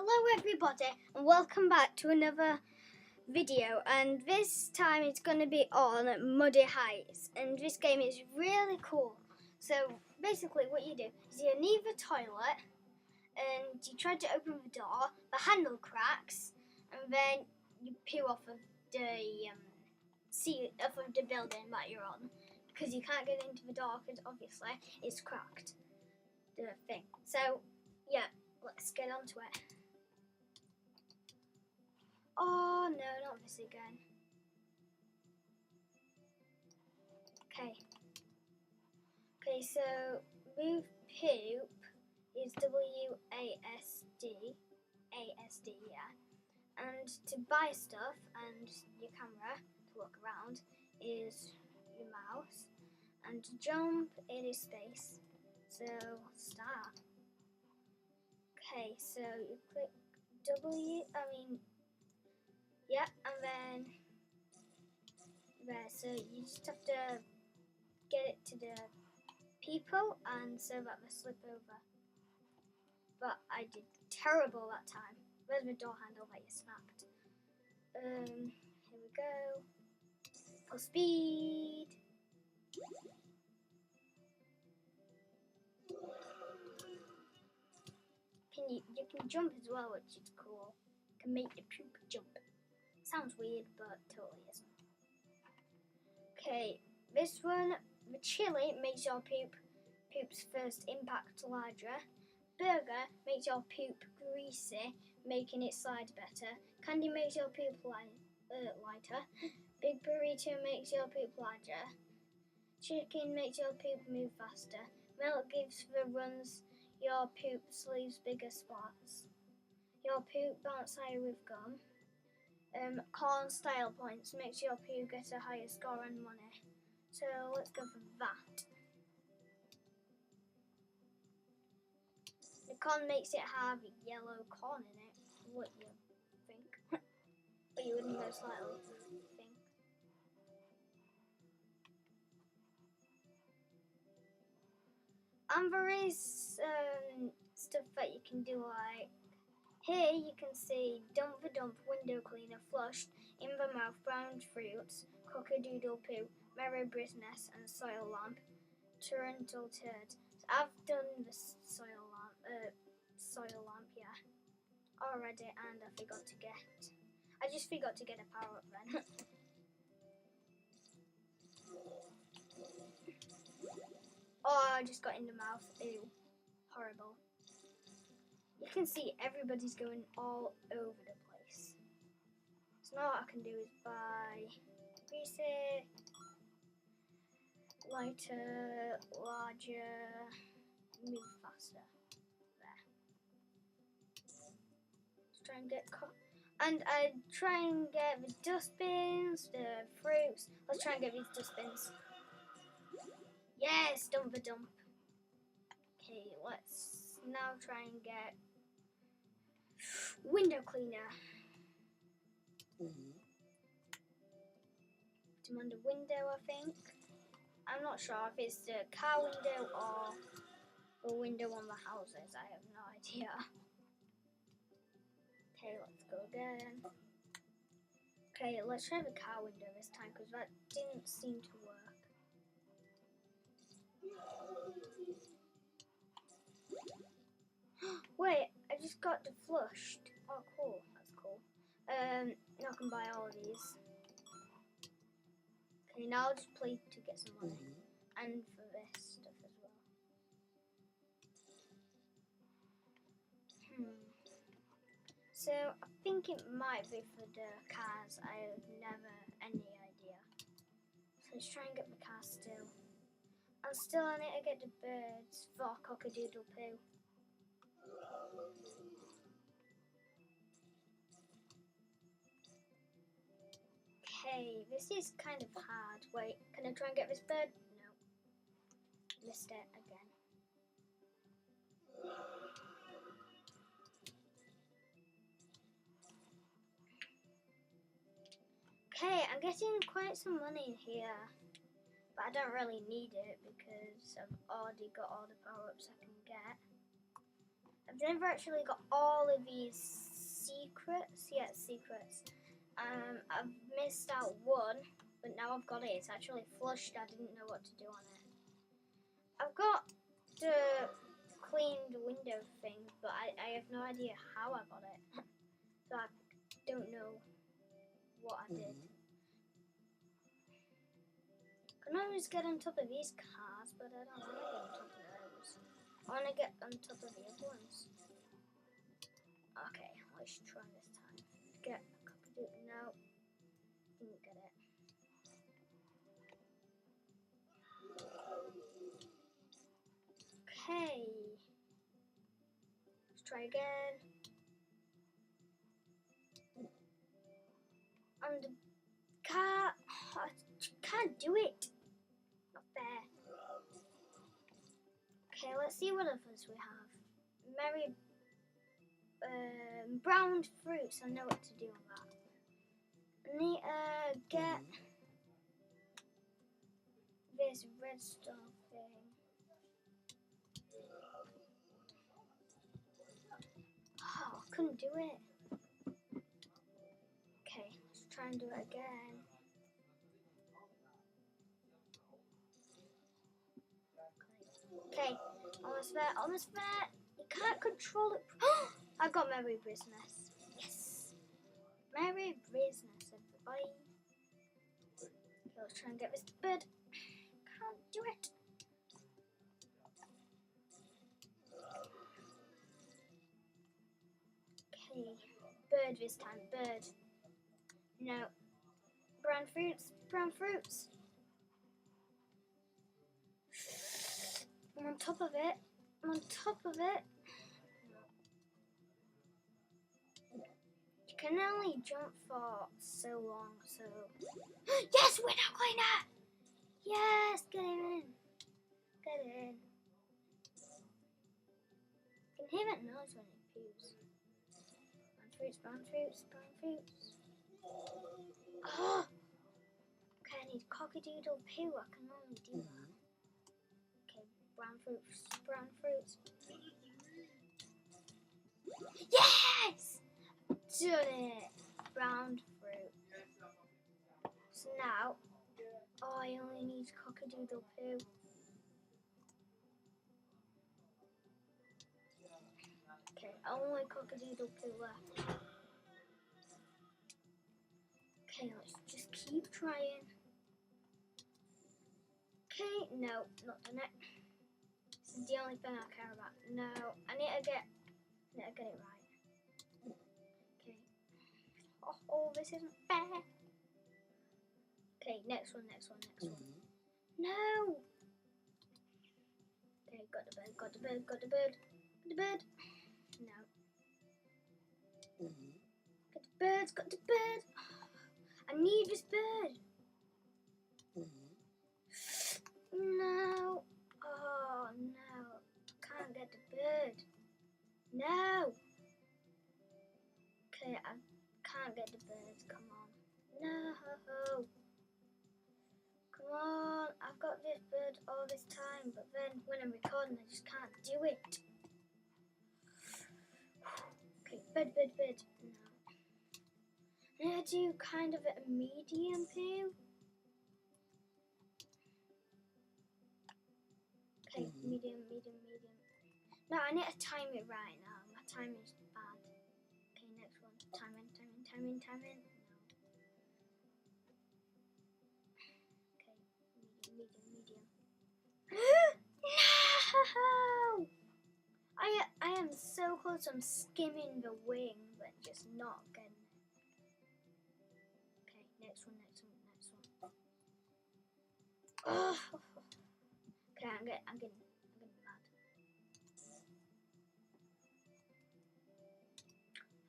Hello everybody and welcome back to another video, and this time it's going to be on Muddy Heights, and this game is really cool. So basically what you do is you leave the toilet and you try to open the door, the handle cracks, and then you peel off of the off of the building that you're on, because you can't get into the door because obviously it's cracked, the thing. So yeah, let's get onto it. Oh no, not this again. Okay, so move poop is WASD. ASD, yeah. And to buy stuff and your camera to walk around is your mouse. And to jump, it is space. So start. Okay, so you click yeah, and then there. So you just have to get it to the people and so that they slip over. But I did terrible that time. Where's the door handle that you snapped? Here we go. Full speed. You can jump as well, which is cool. You can make your poop jump. Sounds weird, but totally isn't. Okay, this one, the chili makes your poop's first impact larger. Burger makes your poop greasy, making it slide better. Candy makes your poop lighter. Big burrito makes your poop larger. Chicken makes your poop move faster. Milk gives the runs your poop leaves bigger spots. Your poop bounce higher with gum. Corn style points makes your poop get a higher score and money. So let's go for that. The corn makes it have yellow corn in it. What you think? But you wouldn't most likely think. And there is stuff that you can do, like here you can see dump the dump, window cleaner, flushed, in the mouth, brown fruits, cock-a-doodle poo, merry business, and soil lamp, torrential turd. So I've done the soil lamp, yeah, already, and I just forgot to get a power up then. Oh, I just got in the mouth. Ew, horrible. You can see everybody's going all over the place. So now what I can do is buy greasy, lighter, larger, move faster. There. Let's try and get and I try and get the dustbins, the fruits. Let's try and get these dustbins. Yes, dump the dump. Okay, let's now try and get window cleaner. Put them on the window, I think. I'm not sure if it's the car window or the window on the houses. I have no idea. Okay, let's go again. Okay, let's try the car window this time because that didn't seem to work. Wait, I just got deflushed. Oh, cool. That's cool. Now I can buy all of these. Okay, now I'll just play to get some money. And for this stuff as well. So, I think it might be for the cars. I have never any idea. So let's try and get the car still. And still I need to get the birds for cock-a-doodle poo. Okay, this is kind of hard. Wait, can I try and get this bird? No. Missed it again. Okay, I'm getting quite some money here. But I don't really need it because I've already got all the power-ups I can get. I've never actually got all of these secrets. Yeah, secrets. I've missed out one, but now I've got it. It's actually flushed. I didn't know what to do on it. I've got the cleaned window thing, but I have no idea how I got it. So I don't know what I did. I can always get on top of these cars, but I don't want to get on top of those. I want to get on top of the other ones. Okay, let's try this time. Get a couple of... No, didn't get it. Okay. Let's try again. And the car... I can't do it. Not fair. Okay, let's see what others we have. Merry... brown fruits. I know what to do on that. I need to get this red stuff thing. Oh, I couldn't do it. Okay, let's try and do it again. Okay, almost there, almost there. You can't control it. I got Merry Business. Yes. Merry Business, everybody. Okay, let's try and get this bird. Can't do it. Okay, bird this time, bird. No. Brown fruits, brown fruits. I'm on top of it. I'm on top of it. You can only jump for so long, so... Yes, window cleaner! Yes, get him in. Get in. You can hear that noise when it pews. Brown fruits, brown fruits, brown fruits. Oh! Okay, I need cock-a-doodle poo. I can only do that. Okay, brown fruits, brown fruits. Yes! Done it! Brown fruit. So now, oh, I only need cock-a-doodle poo. Okay, only cock-a-doodle poo left. Okay, let's just keep trying. Okay, no, not done it. This is the only thing I care about. No, I need to get it right. Okay. Oh, this isn't fair. Okay, next one. No! Okay, got the bird. Got the bird. No. Got the bird. I need this bird. No. Oh, no. Can't get the bird. No. Okay, I can't get the bird. Come on. No. Come on. I've got this bird all this time, but then when I'm recording, I just can't do it. Okay, bird. No. I need to do kind of a medium poo. Okay, medium. No, I need to time it right now. My timing's bad. Okay, next one. Time in. No. Okay, medium. No! I am so close. I'm skimming the wing, but just not getting it. Okay, next one. Oh. Okay, I'm getting mad.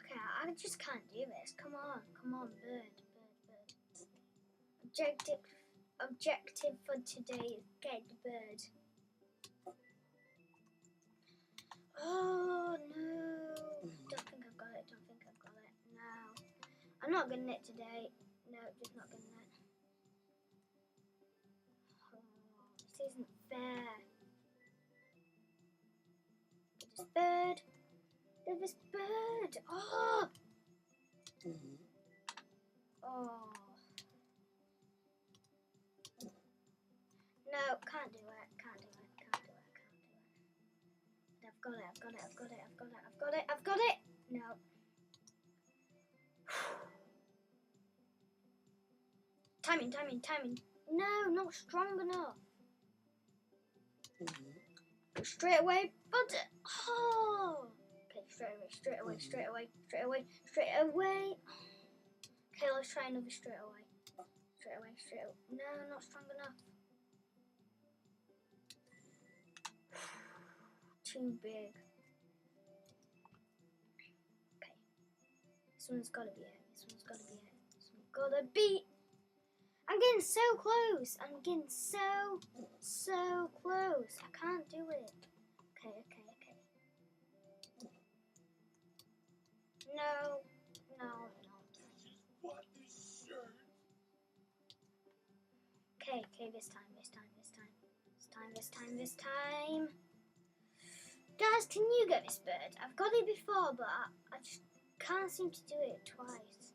Okay, I just can't do this. Come on, bird. Objective for today is get the bird. Oh no! Don't think I've got it. No, I'm not getting it today. No, just not getting it. Oh, this isn't fair. Get this bird. can't do. Oh. Oh. No, can't do it. Can't do it. Can't do it. Can't do it. I've got it. I've got it. I've got it. I've got it. I've got it. I've got it. No. Timing. Timing. Timing. No, not strong enough. Straight away, but oh. Okay, straight away. Straight away. Straight away. Straight away. Straight away. Okay, let's try another straight away. Straight away. Straight away. No, not strong enough. Too big. Okay. This one's gotta be it. This one's gotta be it. This one's gotta be. I'm getting so close. I'm getting so close. I can't do it. Okay, okay, okay. No, no, no. Okay, okay, this time. This time. Guys, can you get this bird? I've got it before, but I just can't seem to do it twice.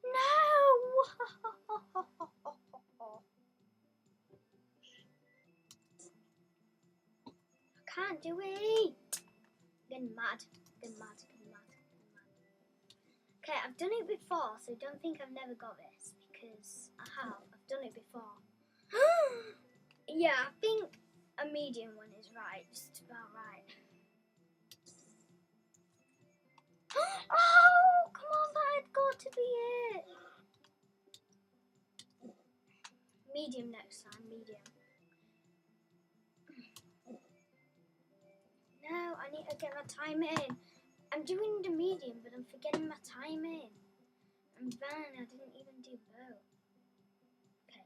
No! I can't do it. Getting mad. Okay, I've done it before, so don't think I've never got this, because I have. I've done it before. Yeah, I think a medium one is right, just about right. Oh, come on, that had got to be it. Medium next time, medium. No, I need to get my time in. I'm doing the medium, but I'm forgetting my time in. And then I didn't even do bow. Okay.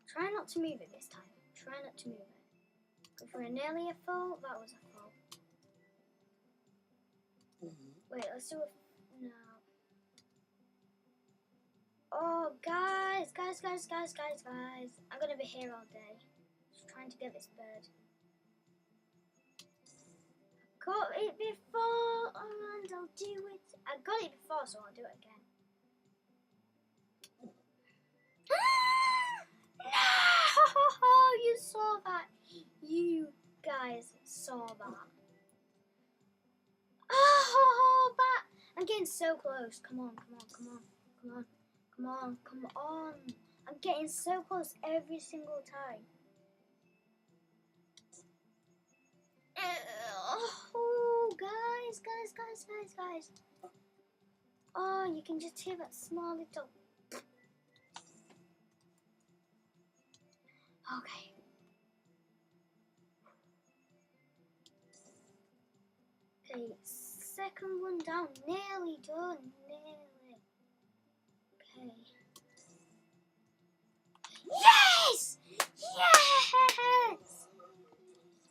Try not to move it this time. Try not to move it. Go for a nearly a full. That was a full. Wait, let's do a... No. Oh, guys. I'm going to be here all day. Just trying to get this bird. Got it before, and I'll do it. I got it before, so I'll do it again. No! You saw that. You guys saw that. Oh, but I'm getting so close. Come on. I'm getting so close every single time. Oh, guys. Oh, you can just hear that small little. Okay. Okay, second one down. Nearly done. Okay. Yes!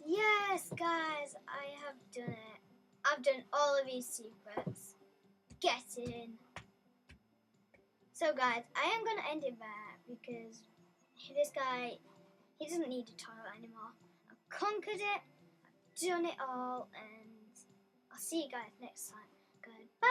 Yes, guys, I have done it. I've done all of these secrets. Get in. So, guys, I am going to end it there because this guy, he doesn't need a toilet anymore. I've conquered it. I've done it all, and I'll see you guys next time.